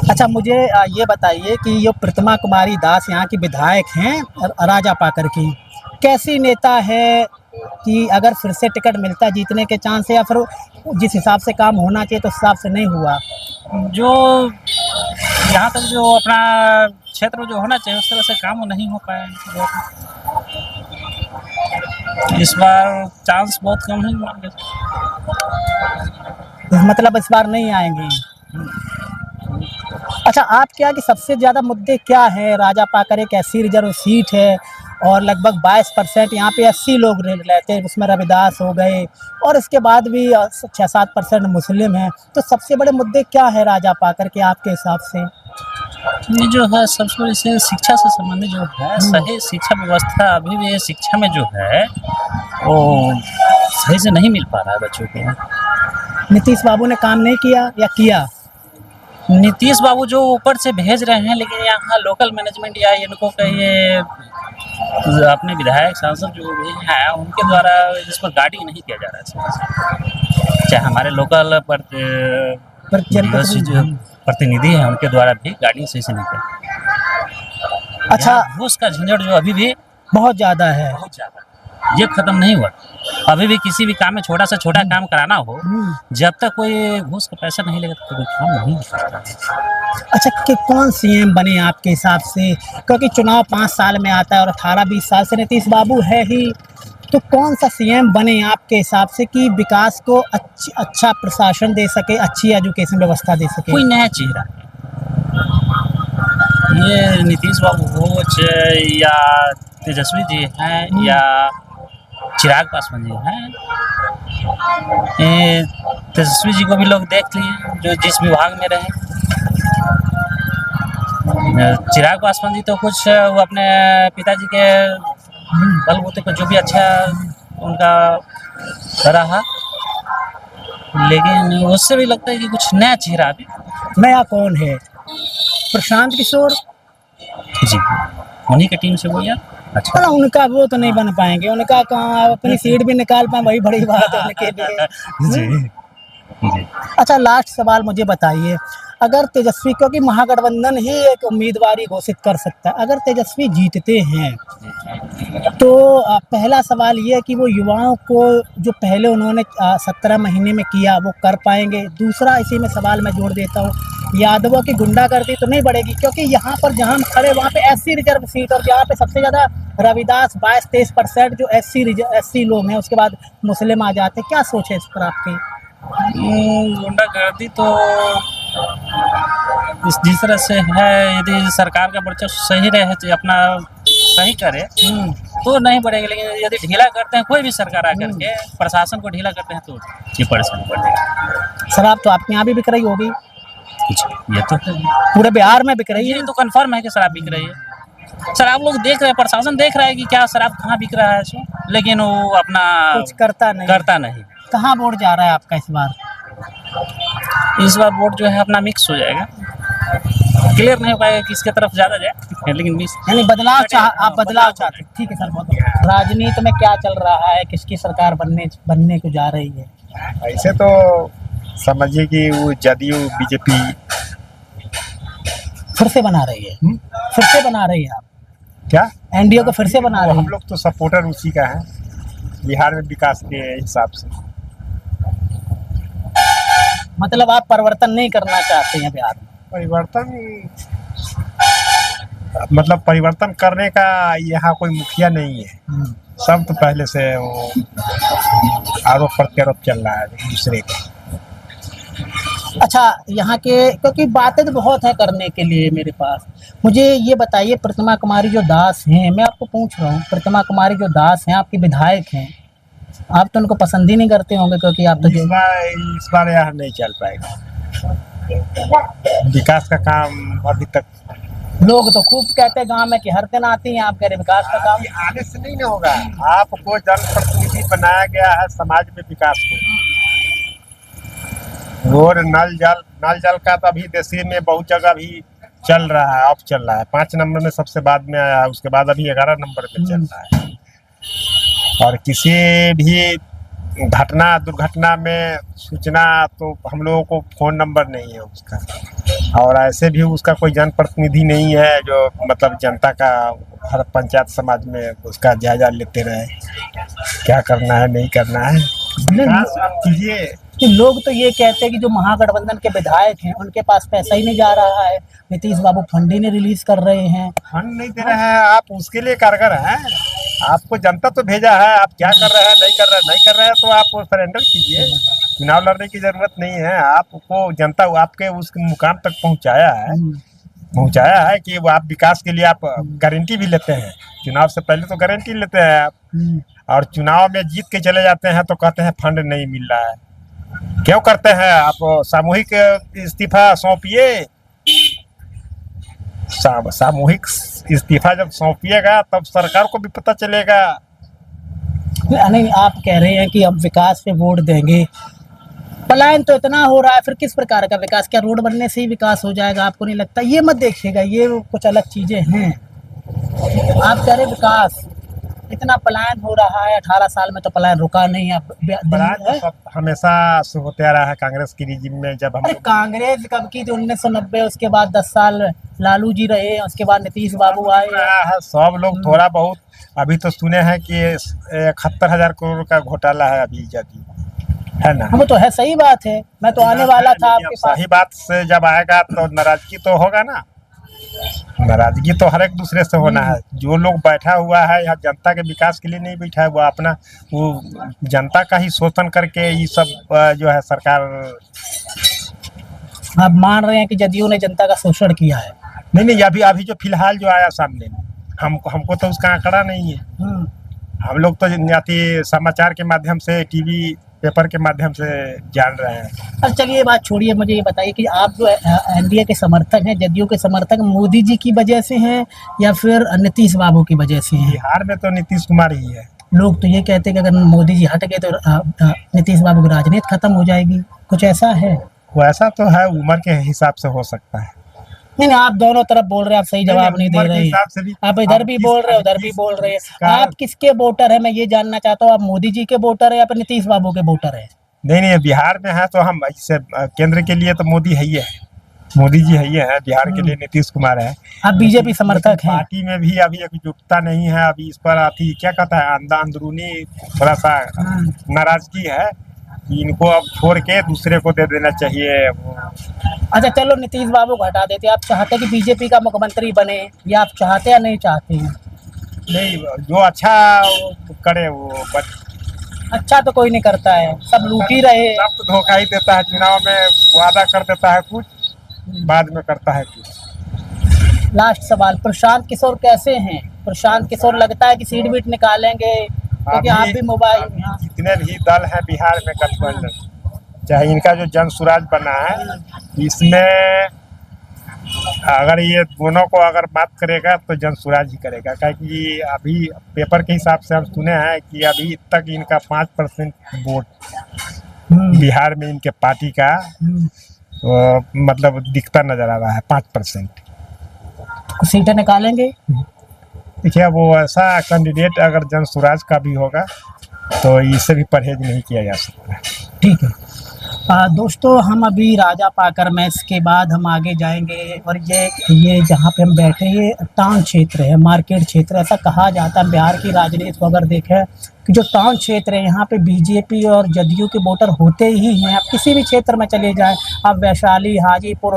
अच्छा मुझे ये बताइए कि ये प्रतिमा कुमारी दास यहाँ की विधायक हैं राजापाकर की, कैसी नेता है कि अगर फिर से टिकट मिलता जीतने के चांस है, या फिर जिस हिसाब से काम होना चाहिए तो उस हिसाब से नहीं हुआ? जो यहाँ तक जो अपना क्षेत्र में जो होना चाहिए उस तरह से काम नहीं हो पाया इस बार चांस बहुत कम है। मतलब इस बार नहीं आएंगी। अच्छा आपके यहाँ की सबसे ज़्यादा मुद्दे क्या है? राजापाकर एक ऐसी रिजर्व सीट है और लगभग 22% यहाँ पे 80 लोग रहते हैं, उसमें रविदास हो गए और इसके बाद भी 6-7% मुस्लिम हैं। तो सबसे बड़े मुद्दे क्या है राजापाकर के आपके हिसाब से? ये जो है सबसे बड़ी से शिक्षा से संबंधित जो है सही शिक्षा व्यवस्था अभी भी शिक्षा में जो है वो सही से नहीं मिल पा रहा है बच्चों को। नीतीश बाबू ने काम नहीं किया या किया? नीतीश बाबू जो ऊपर से भेज रहे हैं, लेकिन यहाँ लोकल मैनेजमेंट या इनको कहिए अपने विधायक सांसद जो भी हैं उनके द्वारा इस पर गाइडिंग नहीं किया जा रहा है। चाहे हमारे लोकल प्रतिनिधि हैं उनके द्वारा भी गाइडिंग सही से नहीं किया। अच्छा घूस का झंझट जो अभी भी बहुत ज़्यादा है, बहुत ज़्यादा, ये खत्म नहीं हुआ। अभी भी किसी भी काम में छोटा से छोटा काम कराना हो, जब तक कोई घूस का पैसा नहीं लेगा तो कोई काम नहीं हो सकता। अच्छा कि कौन सीएम बने आपके हिसाब से? क्योंकि चुनाव 5 साल में आता है और 18-20 साल से नीतीश बाबू है ही, तो कौन सा सीएम बने आपके हिसाब से कि विकास को अच्छा प्रशासन दे सके, अच्छी एजुकेशन व्यवस्था दे सके? कोई नया चेहरा, ये नीतीश बाबू हो या तेजस्वी जी हैं या चिराग पासवान जी हैं, तेजस्वी जी को भी लोग देख लिए जो जिस विभाग में रहे। चिराग पासवान जी तो कुछ वो अपने पिताजी के बलबूते पर जो भी अच्छा उनका रहा, लेकिन उससे भी लगता है कि कुछ नया चेहरा अभी। नया कौन है? प्रशांत किशोर जी, उन्हीं की टीम से वो यार अच्छा। उनका वो तो नहीं बन पाएंगे, उनका कहाँ अपनी सीट भी निकाल पाए, वही बड़ी बात है उनके लिए। जी। अच्छा लास्ट सवाल मुझे बताइए, अगर तेजस्वी, क्योंकि महागठबंधन ही एक उम्मीदवार घोषित कर सकता है, अगर तेजस्वी जीतते हैं तो पहला सवाल ये है कि वो युवाओं को जो पहले उन्होंने 17 महीने में किया वो कर पाएंगे? दूसरा इसी में सवाल मैं जोड़ देता हूँ, यादवों की गुंडागर्दी तो नहीं बढ़ेगी? क्योंकि यहाँ पर जहाँ हम खड़े वहाँ पे एससी रिजर्व सीट, और जहाँ पे सबसे ज़्यादा रविदास 22-23% जो एससी लोग हैं, उसके बाद मुस्लिम आ जाते हैं। क्या सोच है इस पर आपकी? गुंडागर्दी तो जिस तरह से है, यदि सरकार का वर्चस्व सही रहे, अपना सही करे तो नहीं बढ़ेगा, लेकिन यदि ढीला करते हैं कोई भी सरकार आकर के प्रशासन को ढीला करते हैं तो ये परेशानी बढ़ेगी। शराब तो आपके यहाँ भी बिक रही होगी? ये तो पूरे बिहार में बिक रही है? ये तो कंफर्म है कि शराब बिक रही है। शराब लोग देख रहे हैं, प्रशासन देख रहा है कि क्या शराब कहाँ बिक रहा है, लेकिन वो अपना कुछ करता नहीं। कहाँ वोट जा रहा है आपका इस बार? इस बार वोट जो है अपना मिक्स हो जाएगा, क्लियर नहीं हो पाएगा किसके तरफ ज़्यादा जाए, लेकिन मिक्स यानी आप बदलाव चाहते हैं। ठीक है सर, बहुत। राजनीति में क्या चल रहा है, किसकी सरकार बनने को जा रही है? ऐसे तो समझिए कि वो जदयू बीजेपी फिर से बना रही है। फिर से बना रही है आप? क्या एनडीए को फिर से बना रही है? हम लोग तो सपोर्टर उसी का है, बिहार में विकास के हिसाब से। मतलब आप परिवर्तन नहीं करना चाहते हैं बिहार में? मतलब परिवर्तन करने का यहाँ कोई मुखिया नहीं है, सब तो पहले से वो आरोप प्रत्यारोप चल रहा है दूसरे का। अच्छा यहाँ के, क्योंकि बातें तो बहुत है करने के लिए मेरे पास, मुझे ये बताइए प्रतिमा कुमारी जो दास हैं, मैं आपको पूछ रहा हूँ, प्रतिमा कुमारी जो दास हैं आपकी विधायक हैं, आप तो उनको पसंद ही नहीं करते होंगे, क्योंकि आप तो इस बार यहाँ नहीं चल पाएगा, विकास का काम अभी तक। लोग तो खूब कहते हैं गांव में कि हर दिन आती हैं, आप कह रहे विकास का काम। आने से नहीं ना होगा, आपको जनप्रतिनिधि बनाया गया है समाज में विकास को, और नल जल का तो अभी देश में बहुत जगह भी चल रहा है, अब चल रहा है, 5 नंबर में सबसे बाद में आया, उसके बाद अभी 11 नंबर में चल रहा है। और किसी भी घटना दुर्घटना में सूचना तो हम लोगों को फ़ोन नंबर नहीं है उसका, और ऐसे भी उसका कोई जनप्रतिनिधि नहीं है जो मतलब जनता का हर पंचायत समाज में उसका जायजा लेते रहे क्या करना है नहीं करना है। विकास आप कीजिए। कि लोग तो ये कहते हैं कि जो महागठबंधन के विधायक हैं उनके पास पैसा ही नहीं जा रहा है, नीतीश बाबू फंड ही नहीं रिलीज कर रहे हैं। फंड नहीं दे रहे हैं, आप उसके लिए कारगर हैं। आपको जनता तो भेजा है, आप क्या कर रहे हैं नहीं कर रहे हैं तो आप सरेंडर कीजिए। चुनाव लड़ने की जरूरत नहीं है, आपको जनता आपके उस मुकाम तक पहुंचाया है कि वो आप विकास के लिए आप गारंटी भी लेते हैं। चुनाव से पहले तो गारंटी लेते हैं आप, और चुनाव में जीत के चले जाते हैं तो कहते हैं फंड नहीं मिल रहा है। क्यों करते हैं आप? सामूहिक इस्तीफा सौंपिए, सामूहिक इस्तीफा जब सौंपिएगा तब सरकार को भी पता चलेगा। नहीं, आप कह रहे हैं कि अब विकास पे वोट देंगे, पलायन तो इतना हो रहा है, फिर किस प्रकार का विकास? क्या रोड बनने से ही विकास हो जाएगा? आपको नहीं लगता? ये मत देखिएगा, ये कुछ अलग चीजें हैं। आप कह रहे विकास, इतना पलायन हो रहा है, 18 साल में तो पलायन रुका नहीं है। पलायन तो सब हमेशा से होते आ रहा है कांग्रेस की रिजिम में। जब हम कांग्रेस कब की थी? 1990, उसके बाद 10 साल लालू जी रहे, उसके बाद नीतीश बाबू आए है। सब लोग थोड़ा बहुत, अभी तो सुने हैं कि 71,000 करोड़ का घोटाला है अभी जदयू, है ना? हम तो है, सही बात है। मैं तो आने वाला था आपके पास। सही बात से जब आएगा तो नाराजगी तो होगा ना, नाराजगी तो हर एक दूसरे से होना है। जो लोग बैठा हुआ है यहाँ जनता के विकास के लिए नहीं बैठा है, वो अपना वो जनता का ही शोषण करके ये सब जो है सरकार। आप मान रहे हैं कि जदयू ने जनता का शोषण किया है? नहीं, अभी जो फिलहाल जो आया सामने में, हमको तो उसका आंकड़ा नहीं है। हम लोग तो समाचार के माध्यम से, टीवी पेपर के माध्यम से जान रहे हैं। अब चलिए ये बात छोड़िए, मुझे ये बताइए कि आप जो एनडीए के समर्थक हैं, जदयू के समर्थक, मोदी जी की वजह से हैं या फिर नीतीश बाबू की वजह से हैं? बिहार में तो नीतीश कुमार ही है। लोग तो ये कहते हैं कि अगर मोदी जी हट गए तो नीतीश बाबू की राजनीति खत्म हो जाएगी, कुछ ऐसा है? वैसा तो है, उम्र के हिसाब से हो सकता है। नहीं, आप दोनों तरफ बोल रहे हैं, आप सही जवाब नहीं दे रहे हैं। आप इधर भी बोल रहे हैं, उधर भी बोल रहे हैं। आप किसके वोटर है, मैं ये जानना चाहता हूँ? आप मोदी जी के वोटर है या फिर नीतीश बाबू के वोटर है? नहीं, बिहार में है तो हम इससे केंद्र के लिए तो मोदी है ही है, मोदी जी है ही है। बिहार के लिए नीतीश कुमार है। आप बीजेपी समर्थक हैं? पार्टी में भी अभी एकजुटता नहीं है। अभी इस पर अभी क्या कहता है, अंदरूनी थोड़ा सा नाराजगी है कि इनको अब छोड़ के दूसरे को दे देना चाहिए। अच्छा चलो, नीतीश बाबू को हटा देते, आप चाहते कि बीजेपी का मुख्यमंत्री बने, या आप चाहते या नहीं चाहते हैं? नहीं, जो अच्छा करे वो। अच्छा तो कोई नहीं करता है, सब लूट ही रहे। सब तो धोखा ही देता है, चुनाव में वादा कर देता है कुछ, बाद में करता है कुछ। लास्ट सवाल, प्रशांत किशोर कैसे हैं? प्रशांत किशोर लगता है कि सीट बीट निकालेंगे, क्योंकि आप भी मोबाइल, जितने भी दल है बिहार में गठबंधन, चाहे इनका जो जन सुराज बना है, इसमें अगर ये दोनों को अगर बात करेगा तो जन सुराज ही करेगा। क्योंकि अभी पेपर के हिसाब से हम सुने हैं कि अभी तक इनका 5% वोट बिहार में इनके पार्टी का मतलब दिखता नजर आ रहा है, 5%। सीटें निकालेंगे? देखिए, वो ऐसा कैंडिडेट अगर जन सुराज का भी होगा तो इससे भी परहेज नहीं किया जा सकता। ठीक है दोस्तों, हम अभी राजा पाकर में, इसके बाद हम आगे जाएंगे। और ये जहाँ पे हम बैठे, ये टाउन क्षेत्र है, मार्केट क्षेत्र ऐसा कहा जाता है। बिहार की राजनीति को अगर देखें कि जो टाउन क्षेत्र है, यहाँ पे बीजेपी और जदयू के वोटर होते ही हैं। आप किसी भी क्षेत्र में चले जाएं, आप वैशाली, हाजीपुर,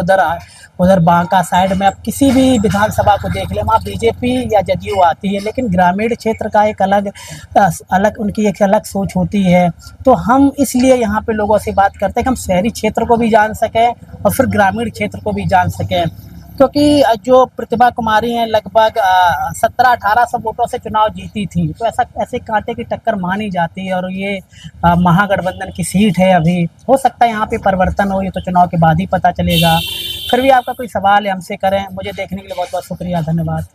उधर बांका साइड में आप किसी भी विधानसभा को देख लें, वहाँ बीजेपी या जदयू आती है। लेकिन ग्रामीण क्षेत्र का एक अलग उनकी एक अलग सोच होती है। तो हम इसलिए यहाँ पे लोगों से बात करते हैं कि हम शहरी क्षेत्र को भी जान सकें और फिर ग्रामीण क्षेत्र को भी जान सकें। क्योंकि जो प्रतिभा कुमारी हैं, लगभग 1700-1800 वोटों से चुनाव जीती थी, तो ऐसे कांटे की टक्कर मानी जाती है। और ये महागठबंधन की सीट है। अभी हो सकता है यहाँ पे परिवर्तन हो, ये तो चुनाव के बाद ही पता चलेगा। फिर भी आपका कोई सवाल है हमसे करें। मुझे देखने के लिए बहुत बहुत शुक्रिया, धन्यवाद।